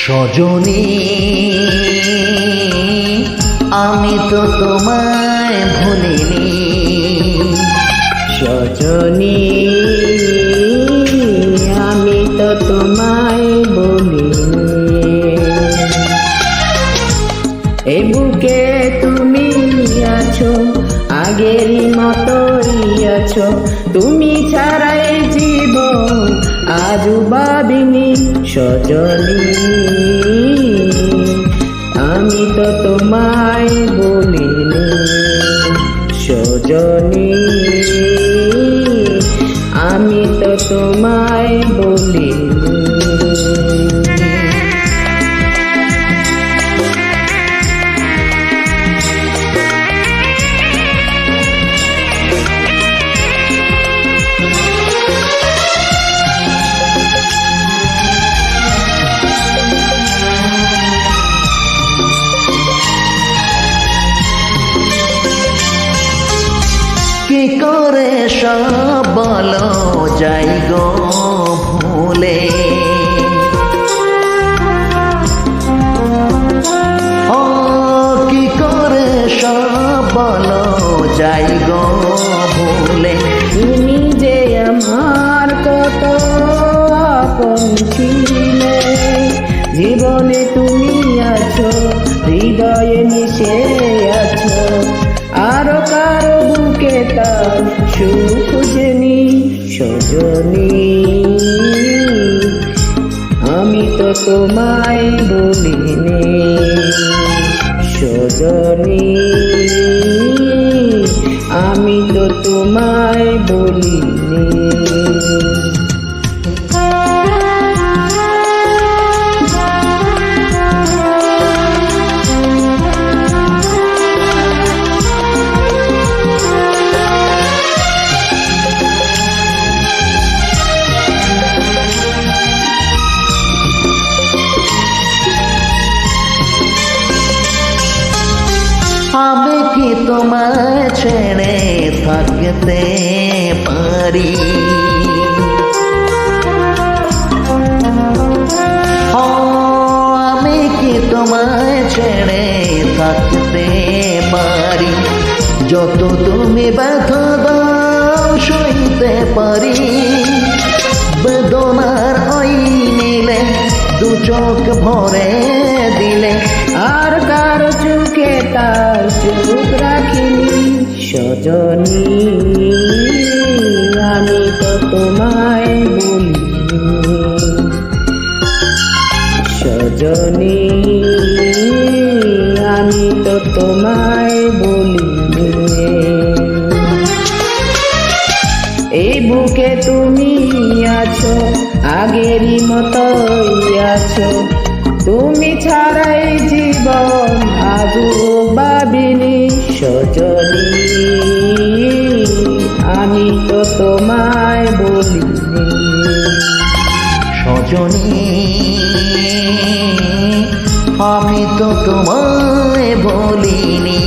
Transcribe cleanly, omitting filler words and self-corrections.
সজনী আমি তো তোমায় ভুলিনি। সজনী আমি তো তোমায় বলিনি। এ বুকে তুমি আছো, আগেরই মতোই আছো। তুমি ছাড়াই জীবন আজও ভাবিনি। সজনী আমি তো তোমায় বলিনি। সজনী আমি তো তোমায় বলিনি। কি করে সব বলো যাই গো ভুলে। ও কি করে সব বলো যাই গো ভুলে। তুমি যে আমার কত আপন ছিলে, জীবনে তুমি আছো, হৃদয়ে মিশে আছো। আরো কারো বুকে তার সুখ খুঁজেনি। সজনী আমি তো তোমায় বলিনি। সজনী আমি তো তোমায় বলিনি। আমি কি তোমায় ছেড়ে থাকতে পারি। ও আমি কি তোমায় ছেড়ে থাকতে পারি। যত তুমি ব্যথা দাও সইতে পারি। বেদনার ওই নীলে দু চোখ ভরে দিলে, আর কারো চোখে তার চোখ রাখিনি। সজনী আমি তো তোমায় বলিনি। সজনী আমি তো তোমায় বলিনি। এই বুকে তুমি আছো, আগেরই মতোই আছো। তুমি ছাড়াই জীবন আজও ভাবিনি। সজনী আমি তো তোমায় বলিনি। সজনী আমি তো তোমায় বলিনি।